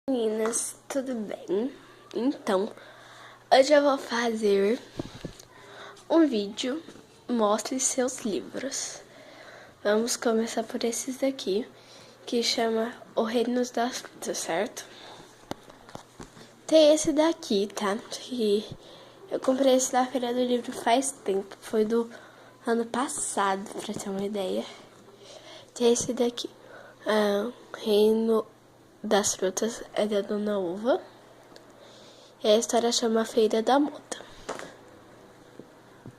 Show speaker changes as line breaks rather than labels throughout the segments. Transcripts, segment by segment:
Meninas, tudo bem? Então, hoje eu vou fazer um vídeo Mostre seus livros. Vamos começar por esses daqui, que chama O Reino das Frutas, certo? Tem esse daqui, tá? Que eu comprei esse da Feira do Livro faz tempo, foi do ano passado, pra ter uma ideia. Tem esse daqui, Reino das Frutas, é da Dona Uva. E a história chama Feira da Moda.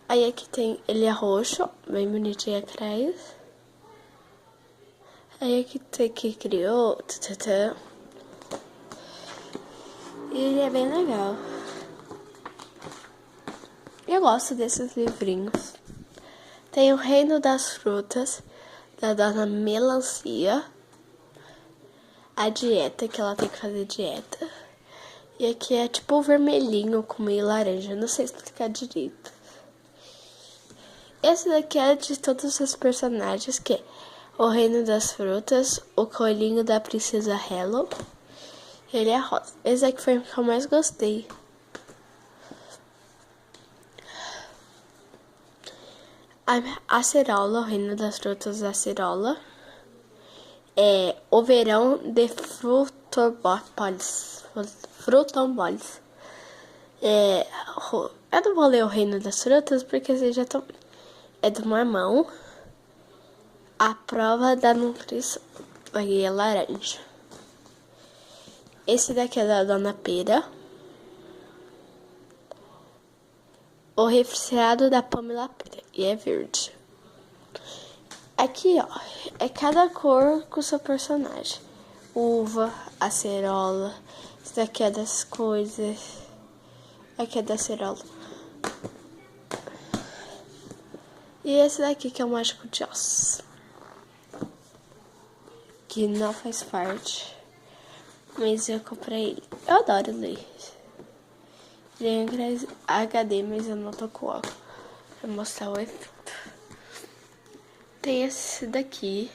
Aí aqui tem, ele é roxo, bem bonitinho atrás. Aí aqui tem que criou, e ele é bem legal. Eu gosto desses livrinhos. Tem o Reino das Frutas, da Dona Melancia. A dieta, que ela tem que fazer dieta. E aqui é tipo vermelhinho com meio laranja, não sei explicar direito. Esse daqui é de todos os personagens, que é o Reino das Frutas, o coelhinho da Princesa Hello. Ele é rosa. Esse aqui foi o que eu mais gostei. A acerola, o Reino das Frutas da acerola. É o verão de Frutopolis. Eu não vou ler o Reino das Frutas porque vocês já estão... É do mamão. A prova da nutrição. Aí é laranja. Esse daqui é da Dona Pera. O refrigerado da Pamela Pera. E é verde. Aqui, ó. É cada cor com o seu personagem. Uva, acerola. Esse daqui é das coisas. Aqui é da acerola. E esse daqui que é o Mágico de Oz. Que não faz parte. Mas eu comprei ele. Eu adoro ler. Ele é HD, mas eu não tô com óculos. Pra mostrar o efeito. Tem esse daqui,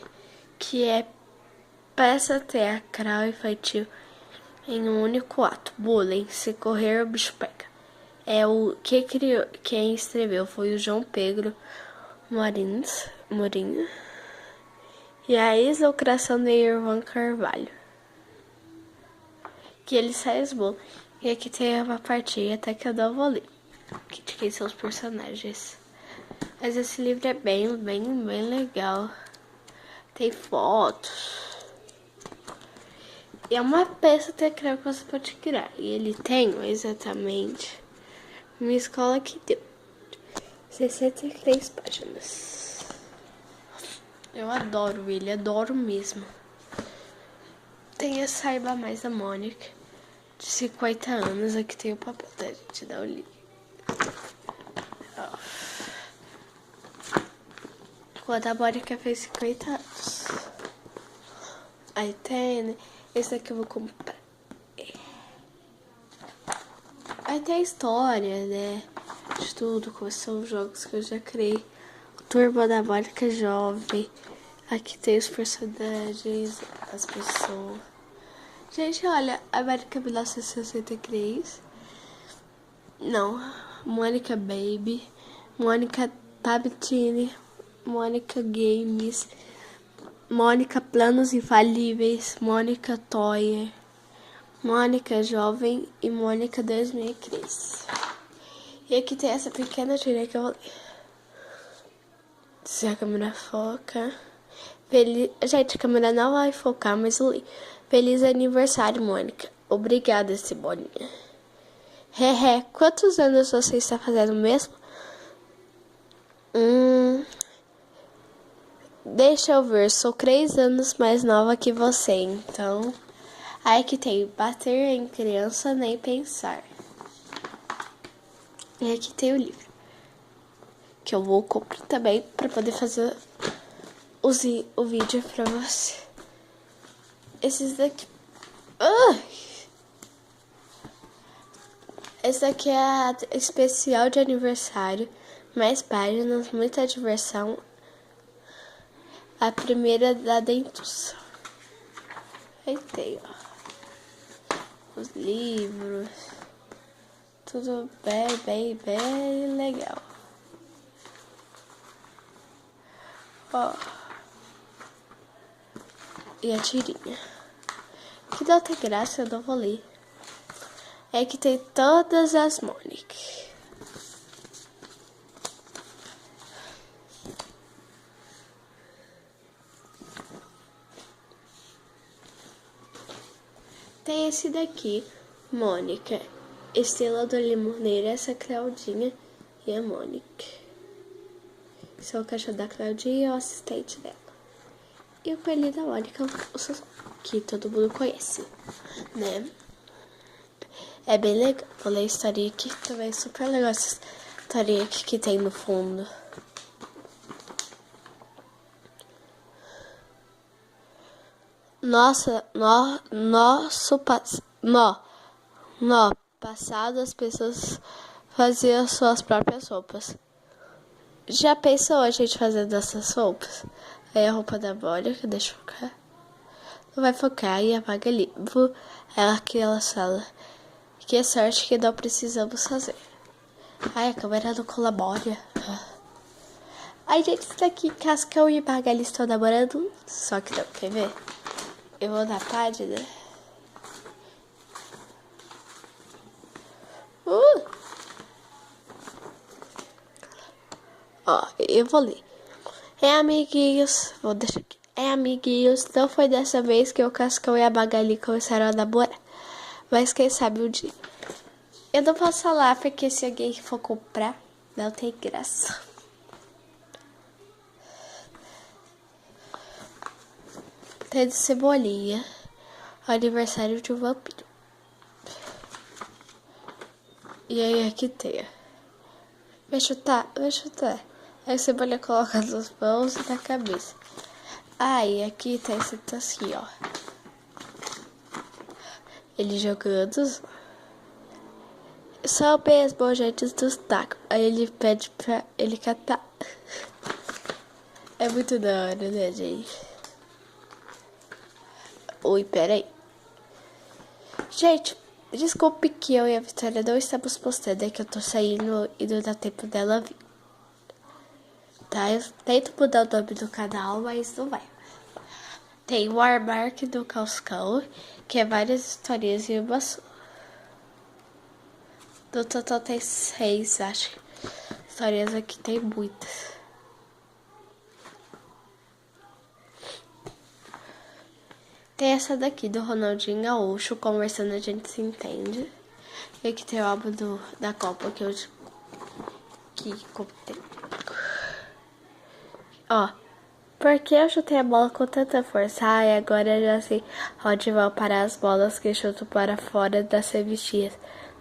que é peça teatral infantil em um único ato. Bullying, se correr o bicho pega. É o que criou, quem escreveu foi o João Pedro Morinho. E a execração de Irvão Carvalho. Que ele sai os bolos. E aqui tem uma partinha até que eu não vou ler. Que quem são os personagens. Mas esse livro é bem legal. Tem fotos. E é uma peça teatral que você pode criar. E ele tem exatamente uma escola que deu 63 páginas. Eu adoro ele, adoro mesmo. Tem a Saiba Mais da Mônica, de 50 anos. Aqui tem o papel da gente dar o livro. Quando a Mônica fez 50 anos. Aí tem, esse aqui eu vou comprar. Aí tem a história, né? De tudo, quais são os jogos que eu já criei. O Turma da Mônica Jovem. Aqui tem os personagens, as pessoas. Gente, olha, América 1963. Não, Mônica Baby, Mônica Tabitini, Mônica Games, Mônica Planos Infalíveis, Mônica Toyer, Mônica Jovem e Mônica 2003. E aqui tem essa pequena tirinha que eu vou ler. Se a câmera foca. Gente, a câmera não vai focar, mas eu li. Feliz aniversário, Mônica. Obrigada, Cebolinha. Quantos anos você está fazendo mesmo? Deixa eu ver, sou 3 anos mais nova que você, então... Aí que tem bater em criança nem pensar. E aqui tem o livro, que eu vou comprar também para poder fazer o vídeo pra você. Esses daqui... Esse daqui é a especial de aniversário. Mais páginas, muita diversão. A primeira da dentuça. Aí tem, ó. os livros. Tudo bem legal. Ó. E a tirinha. Que não tem graça, eu não vou ler. É que tem todas as Mônica. Tem esse daqui, Mônica, Estrela do Limoneiro, essa Claudinha e a Mônica. Esse é o cachorro da Claudinha e o assistente dela. E o coelhinho da Mônica, que todo mundo conhece, né? É bem legal. Vou ler a historinha aqui, também é super legal essa historinha aqui que tem no fundo. No passado as pessoas faziam suas próprias roupas. Já pensou a gente fazendo essas roupas? Aí a roupa da Mônica, deixa eu focar. Não vai focar e apaga ali. Ela que ela fala. Que sorte que não precisamos fazer. Ai, a câmera não colabora. Ai, gente, isso daqui, Cascão e Magali estão namorando. Só que não, quer ver? Eu vou na página. Ó, eu vou ler. Amiguinhos, vou deixar aqui. Amiguinhos, não foi dessa vez que o Cascão e a Magali começaram a namorar. Mas quem sabe um dia. Eu não posso falar porque se alguém for comprar, não tem graça. Tem de Cebolinha, aniversário de um vampiro. E aí aqui tem. Vai chutar. Aí a Cebolinha coloca nas mãos e na cabeça. Aí aqui tá escrito assim, ó. Ele jogando. Só mesmo, gente, dos tacos. Aí ele pede pra ele catar. É muito da hora, né, gente? Oi, peraí. Gente, desculpe que eu e a Vitória não estamos postando. É que eu tô saindo e não dá tempo dela vir. Tá? Eu tento mudar o nome do canal, mas não vai. Tem o Armark do Cascão, que é várias historinhas e uma só. No total tem 6, acho. Histórias aqui tem muitas. Tem essa daqui do Ronaldinho Gaúcho, conversando a gente se entende. E aqui tem o álbum da Copa que eu contei. Ó, por que eu chutei a bola com tanta força? Ai, agora eu já sei onde vão parar as bolas que chuto para fora das cestinhas.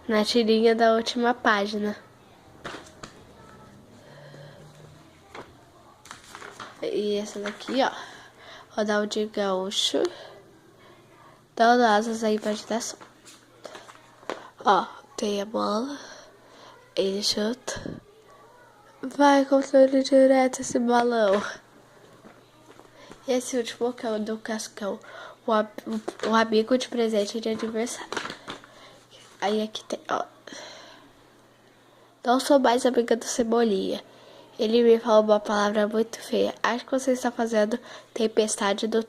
Na tirinha da última página. E essa daqui, ó. Ronaldinho Gaúcho. Dando asas à imaginação. Ó, tem a bola. Ele chuta. Vai, controle direto esse balão. E esse último que é o do Cascão. O amigo de presente de aniversário. Aí aqui tem, ó. Não sou mais amiga do Cebolinha. Ele me falou uma palavra muito feia. Acho que você está fazendo tempestade do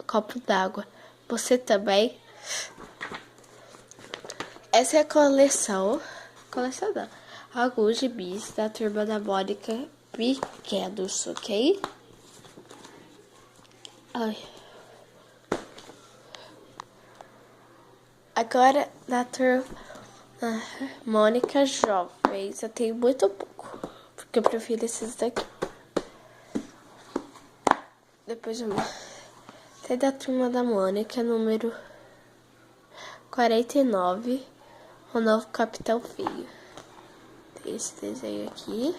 copo d'água. Você também? Essa é a coleção não. Alguns gibis da turma da Mônica pequenos, ok? Ai. Agora, na turma Mônica Jovens, eu tenho muito pouco, porque eu prefiro esses daqui. Depois tem da turma da Mônica, número 49, o novo Capitão Feio. Tem esse desenho aqui.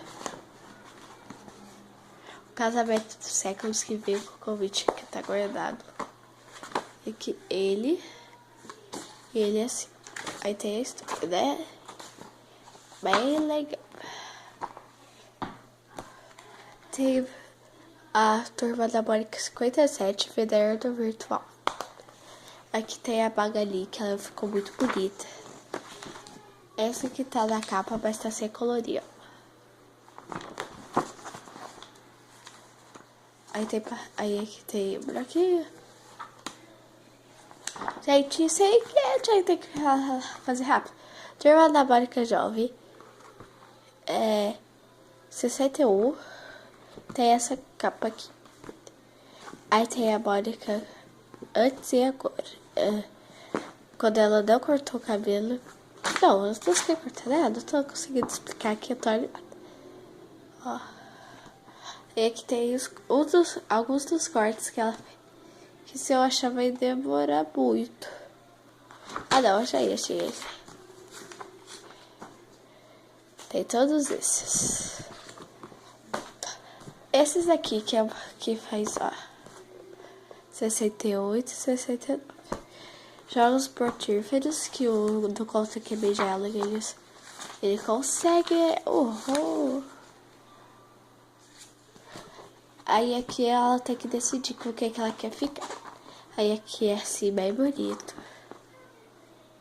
O casamento dos séculos que veio com o convite que tá guardado. E que ele é assim. Aí tem a história, né? Bem legal. Tem a turma da Mônica 57, Federando Virtual. Aqui tem a Magali, que ela ficou muito bonita. Essa que tá na capa, mas tá sem colorir, ó. Aí aqui tem o buraquinho. Gente, isso aí que a gente tem que fazer rápido. Turma da Mônica Jovem. 61. Tem essa capa aqui. Aí tem a Mônica antes e agora. Quando ela não cortou o cabelo. Não, eu não sei cortar nada. Eu tô conseguindo explicar aqui, eu tô animada. Ó. E aqui tem alguns dos cortes que ela fez. Que se eu achar vai demorar muito. Ah não, achei. Tem todos esses. Esses aqui que faz, ó. 68 e 69. Jogos mortíferos que o do Conta que beija ela, ele consegue. Aí aqui ela tem que decidir com o que ela quer ficar. Aí aqui é assim, bem bonito.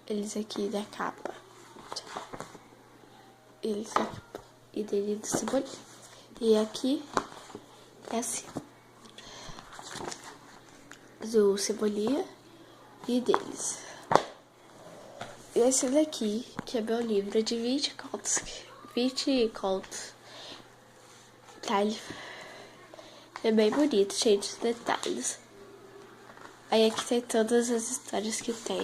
Eles aqui da capa. Eles aqui. E dele do Cebolinha. E aqui é assim. Do Cebolinha e deles. E esse daqui, que é meu livro de 20 contos. 20 contos. Tá? Ele é bem bonito, cheio de detalhes. Aí aqui tem todas as histórias que tem.